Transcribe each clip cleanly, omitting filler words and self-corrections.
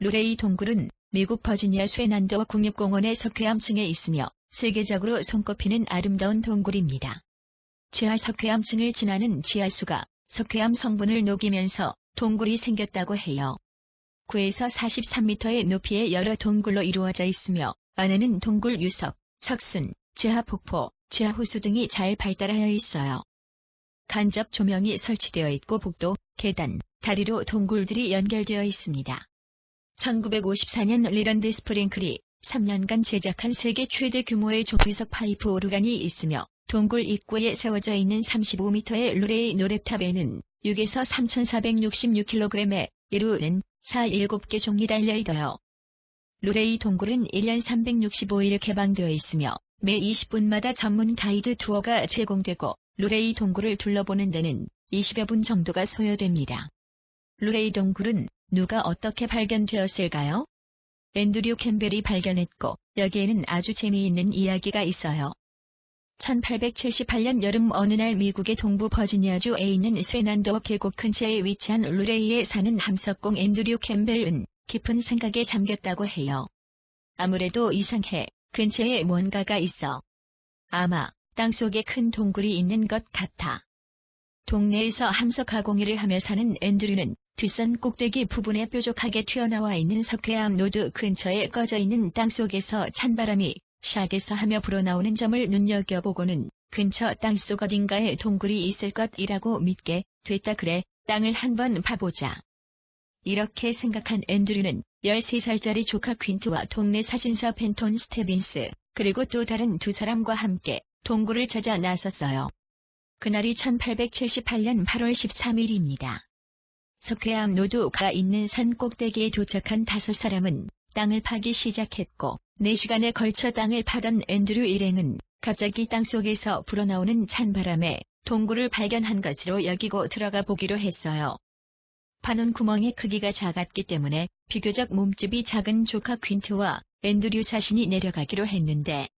루레이 동굴은 미국 버지니아 쇠난도 국립공원의 석회암층에 있으며 세계적으로 손꼽히는 아름다운 동굴입니다. 지하 석회암층을 지나는 지하수가 석회암 성분을 녹이면서 동굴이 생겼다고 해요. 9에서 43m의 높이의 여러 동굴로 이루어져 있으며 안에는 동굴 유석, 석순, 지하 폭포, 지하 호수 등이 잘 발달하여 있어요. 간접 조명이 설치되어 있고 복도, 계단, 다리로 동굴들이 연결되어 있습니다. 1954년 리런드 스프링클이 3년간 제작한 세계 최대 규모의 조기석 파이프 오르간이 있으며 동굴 입구에 세워져 있는 35m의 루레이 노랩탑에는 6에서 3,466kg에 이르는 7개 종이 달려있어요. 루레이 동굴은 1년 365일 개방되어 있으며 매 20분마다 전문 가이드 투어가 제공되고 루레이 동굴을 둘러보는 데는 20여 분 정도가 소요됩니다. 루레이 동굴은 누가 어떻게 발견되었을까요? 앤드류 캠벨이 발견했고 여기에는 아주 재미있는 이야기가 있어요. 1878년 여름 어느 날 미국의 동부 버지니아주에 있는 쇠난도 계곡 근처에 위치한 루레이에 사는 함석공 앤드류 캠벨은 깊은 생각에 잠겼다고 해요. 아무래도 이상해. 근처에 뭔가가 있어. 아마 땅속에 큰 동굴이 있는 것 같아. 동네에서 함석 가공일을 하며 사는 앤드류는 뒷산 꼭대기 부분에 뾰족하게 튀어나와 있는 석회암 노드 근처에 꺼져 있는 땅속에서 찬바람이 샥에서 하며 불어나오는 점을 눈여겨보고는 근처 땅속 어딘가에 동굴이 있을 것이라고 믿게 됐다. 그래, 땅을 한번 파보자. 이렇게 생각한 앤드류는 13살짜리 조카 퀸트와 동네 사진사 펜톤 스테빈스, 그리고 또 다른 두 사람과 함께 동굴을 찾아 나섰어요. 그날이 1878년 8월 13일입니다. 석회암 노드가 있는 산 꼭대기에 도착한 5사람은 땅을 파기 시작했고 4시간에 걸쳐 땅을 파던 앤드류 일행은 갑자기 땅속에서 불어나오는 찬바람에 동굴을 발견한 것으로 여기고 들어가 보기로 했어요. 파놓은 구멍의 크기가 작았기 때문에 비교적 몸집이 작은 조카 퀸트와 앤드류 자신이 내려가기로 했는데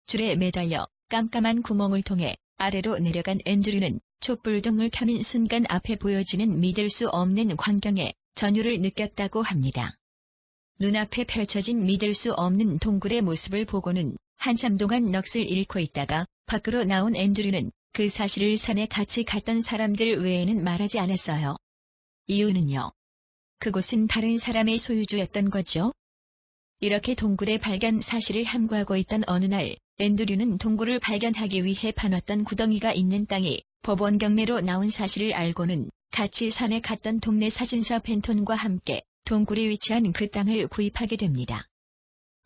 줄에 매달려 깜깜한 구멍을 통해 아래로 내려간 앤드류는 촛불등을 켜는 순간 앞에 보여지는 믿을 수 없는 광경에 전율을 느꼈다고 합니다. 눈앞에 펼쳐진 믿을 수 없는 동굴의 모습을 보고는 한참 동안 넋을 잃고 있다가 밖으로 나온 앤드류는 그 사실을 산에 같이 갔던 사람들 외에는 말하지 않았어요. 이유는요. 그곳은 다른 사람의 소유주였던 거죠. 이렇게 동굴의 발견 사실을 함구하고 있던 어느 날 앤드류는 동굴을 발견하기 위해 파놨던 구덩이가 있는 땅이 법원 경매로 나온 사실을 알고는 같이 산에 갔던 동네 사진사 펜톤과 함께 동굴이 위치한 그 땅을 구입하게 됩니다.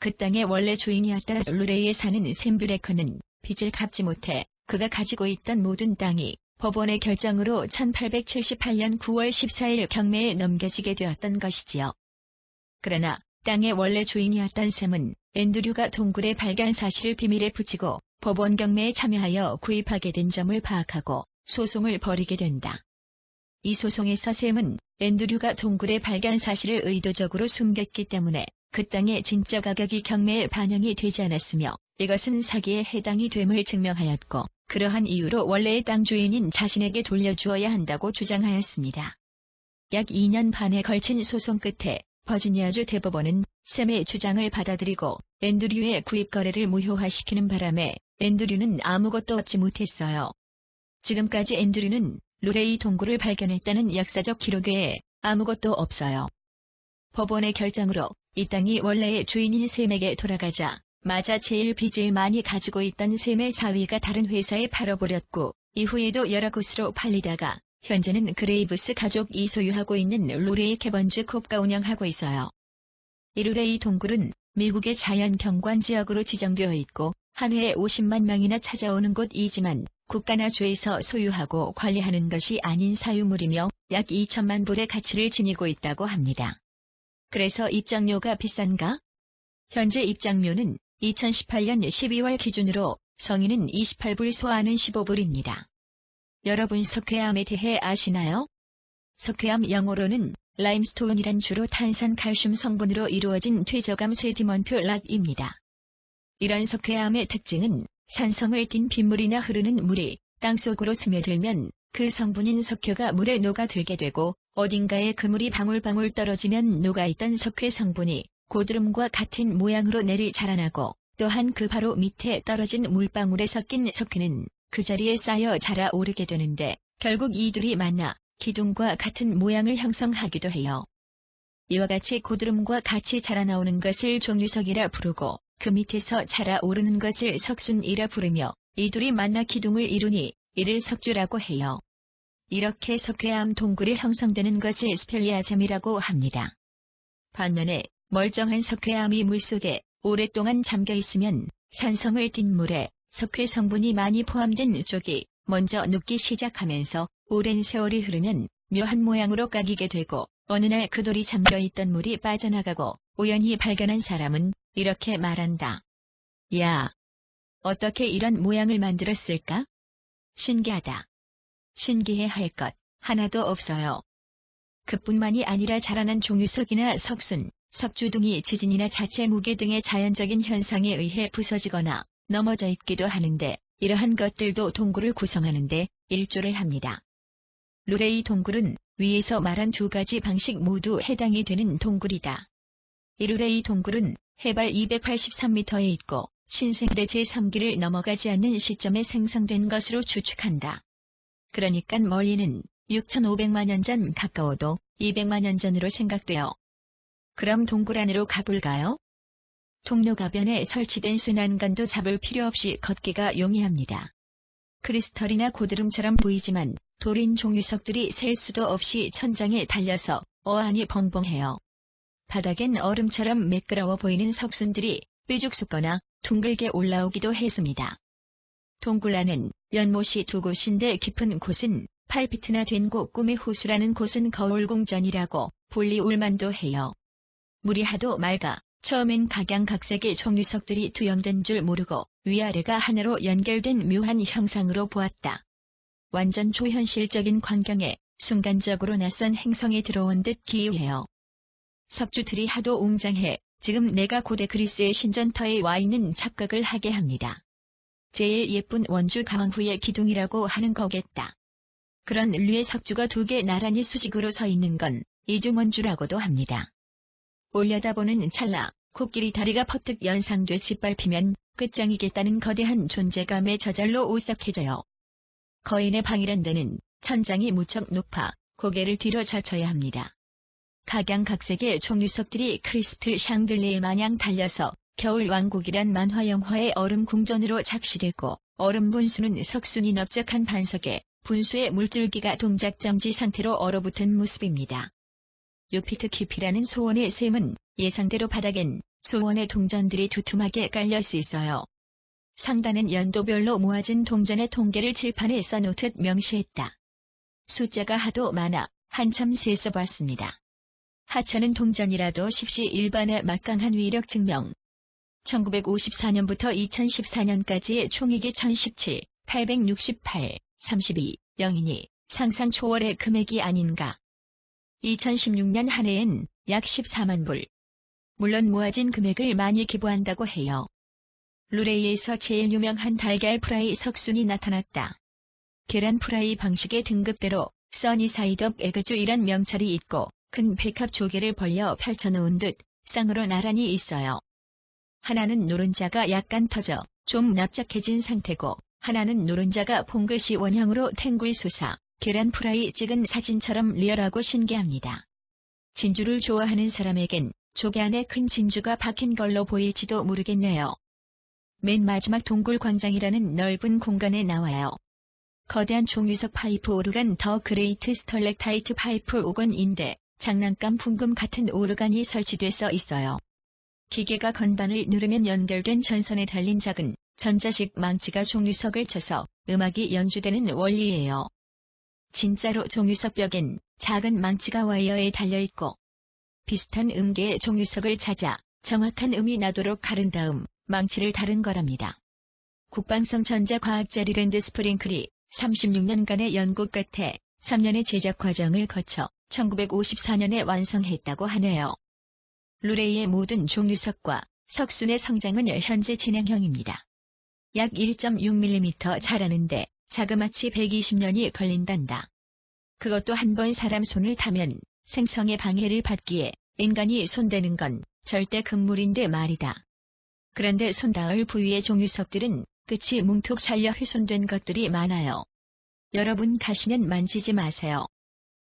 그 땅의 원래 주인이었던 루레이에 사는 샘 브레커는 빚을 갚지 못해 그가 가지고 있던 모든 땅이 법원의 결정으로 1878년 9월 14일 경매에 넘겨지게 되었던 것이지요. 그러나 땅의 원래 주인이었던 샘은 앤드류가 동굴의 발견 사실을 비밀에 붙이고 법원 경매에 참여하여 구입하게 된 점을 파악하고 소송을 벌이게 된다. 이 소송에서 샘은 앤드류가 동굴의 발견 사실을 의도적으로 숨겼기 때문에 그 땅의 진짜 가격이 경매에 반영이 되지 않았으며 이것은 사기에 해당이 됨을 증명하였고 그러한 이유로 원래의 땅 주인인 자신에게 돌려주어야 한다고 주장하였습니다. 약 2년 반에 걸친 소송 끝에 버지니아주 대법원은 샘의 주장을 받아들이고 앤드류의 구입 거래를 무효화시키는 바람에 앤드류는 아무것도 얻지 못했어요. 지금까지 앤드류는 루레이 동굴을 발견했다는 역사적 기록 외에 아무것도 없어요. 법원의 결정으로 이 땅이 원래의 주인인 샘에게 돌아가자 마자 제일 빚을 많이 가지고 있던 샘의 사위가 다른 회사에 팔아버렸고 이후에도 여러 곳으로 팔리다가 현재는 그레이브스 가족이 소유하고 있는 루레이 캐번즈 콥가 운영하고 있어요. 이 루레이 동굴은 미국의 자연경관지역으로 지정되어 있고 한 해에 50만 명이나 찾아오는 곳이지만 국가나 주에서 소유하고 관리하는 것이 아닌 사유물이며 약 2천만 불의 가치를 지니고 있다고 합니다. 그래서 입장료가 비싼가? 현재 입장료는 2018년 12월 기준으로 성인은 28불, 소아는 15불입니다. 여러분 석회암에 대해 아시나요? 석회암 영어로는 라임스톤이란 주로 탄산 칼슘 성분으로 이루어진 퇴적암 세디먼트 락입니다. 이런 석회암의 특징은 산성을 띤 빗물이나 흐르는 물이 땅속으로 스며들면 그 성분인 석회가 물에 녹아들게 되고 어딘가에 그물이 방울방울 떨어지면 녹아있던 석회 성분이 고드름과 같은 모양으로 내리 자라나고, 또한 그 바로 밑에 떨어진 물방울에 섞인 석회는 그 자리에 쌓여 자라오르게 되는데, 결국 이 둘이 만나 기둥과 같은 모양을 형성하기도 해요. 이와 같이 고드름과 같이 자라나오는 것을 종유석이라 부르고, 그 밑에서 자라오르는 것을 석순이라 부르며, 이 둘이 만나 기둥을 이루니 이를 석주라고 해요. 이렇게 석회암 동굴이 형성되는 것을 스펠리아샘이라고 합니다. 반면에 멀쩡한 석회암이 물속에 오랫동안 잠겨 있으면 산성을 띤 물에 석회 성분이 많이 포함된 쪽이 먼저 녹기 시작하면서 오랜 세월이 흐르면 묘한 모양으로 까기게 되고, 어느 날 그 돌이 잠겨 있던 물이 빠져나가고 우연히 발견한 사람은 이렇게 말한다. 야, 어떻게 이런 모양을 만들었을까? 신기하다. 신기해 할 것 하나도 없어요. 그뿐만이 아니라 자라난 종유석이나 석순, 석주 등이 지진이나 자체 무게 등의 자연적인 현상에 의해 부서지거나 넘어져 있기도 하는데, 이러한 것들도 동굴을 구성하는데 일조를 합니다. 루레이 동굴은 위에서 말한 두 가지 방식 모두 해당이 되는 동굴이다. 이 루레이 동굴은 해발 283m에 있고 신생대 제3기를 넘어가지 않는 시점에 생성된 것으로 추측한다. 그러니까 멀리는 6,500만 년 전, 가까워도 200만 년 전으로 생각돼요. 그럼 동굴 안으로 가볼까요? 통로가변에 설치된 순환관도 잡을 필요 없이 걷기가 용이합니다. 크리스털이나 고드름처럼 보이지만 돌인 종유석들이 셀 수도 없이 천장에 달려서 어안이 벙벙해요. 바닥엔 얼음처럼 매끄러워 보이는 석순들이 뾰족붙거나 둥글게 올라오기도 했습니다. 동굴 안은 연못이 두 곳인데, 깊은 곳은 8피트나 된 곳, 꿈의 호수라는 곳은 거울공전이라고 불리 울만도 해요. 물이 하도 맑아 처음엔 각양각색의 종유석들이 투영된 줄 모르고 위아래가 하나로 연결된 묘한 형상으로 보았다. 완전 초현실적인 광경에 순간적으로 낯선 행성에 들어온 듯 기이해요. 석주들이 하도 웅장해 지금 내가 고대 그리스의 신전터에 와 있는 착각을 하게 합니다. 제일 예쁜 원주 가왕후의 기둥이라고 하는 거겠다. 그런 류의 석주가 두 개 나란히 수직으로 서 있는 건 이중원주라고도 합니다. 올려다보는 찰나 코끼리 다리가 퍼뜩 연상돼 짓밟히면 끝장이겠다는 거대한 존재감에 저절로 오싹해져요. 거인의 방이란 데는 천장이 무척 높아 고개를 뒤로 젖혀야 합니다. 각양각색의 종유석들이 크리스틀 샹들리에 마냥 달려서 겨울 왕국이란 만화 영화의 얼음 궁전으로 작시되고, 얼음 분수는 석순이 넓적한 반석에 분수의 물줄기가 동작정지 상태로 얼어붙은 모습입니다. 6피트 깊이라는 소원의 셈은 예상대로 바닥엔 소원의 동전들이 두툼하게 깔려 있어요. 상단은 연도별로 모아진 동전의 통계를 칠판에 써놓듯 명시했다. 숫자가 하도 많아 한참 세서 봤습니다. 하찮은 동전이라도 십시 일반의 막강한 위력 증명. 1954년부터 2014년까지의 총액이 1017, 868, 32, 0이니 상상 초월의 금액이 아닌가. 2016년 한 해엔 약 14만 불. 물론 모아진 금액을 많이 기부한다고 해요. 루레이에서 제일 유명한 달걀 프라이 석순이 나타났다. 계란 프라이 방식의 등급대로 써니사이드업 에그주이란 명찰이 있고, 큰 백합 조개를 벌려 펼쳐놓은 듯 쌍으로 나란히 있어요. 하나는 노른자가 약간 터져 좀 납작해진 상태고, 하나는 노른자가 봉글씨 원형으로 탱글 솟아 계란 프라이 찍은 사진처럼 리얼하고 신기합니다. 진주를 좋아하는 사람에겐 조개 안에 큰 진주가 박힌 걸로 보일지도 모르겠네요. 맨 마지막 동굴 광장이라는 넓은 공간에 나와요. 거대한 종유석 파이프 오르간 더 그레이트 스털렉타이트 파이프 오건인데, 장난감 풍금 같은 오르간이 설치돼서 있어요. 기계가 건반을 누르면 연결된 전선에 달린 작은 전자식 망치가 종유석을 쳐서 음악이 연주되는 원리예요. 진짜로 종유석 벽엔 작은 망치가 와이어에 달려있고, 비슷한 음계의 종유석을 찾아 정확한 음이 나도록 가른 다음 망치를 다른 거랍니다. 국방성 전자과학자 리랜드 스프링클이 36년간의 연구 끝에 3년의 제작 과정을 거쳐 1954년에 완성했다고 하네요. 루레이의 모든 종유석과 석순의 성장은 현재 진행형입니다. 약 1.6mm 자라는데 자그마치 120년이 걸린단다. 그것도 한 번 사람 손을 타면 생성에 방해를 받기에 인간이 손대는 건 절대 금물인데 말이다. 그런데 손 닿을 부위의 종유석들은 끝이 뭉툭 잘려 훼손된 것들이 많아요. 여러분 가시면 만지지 마세요.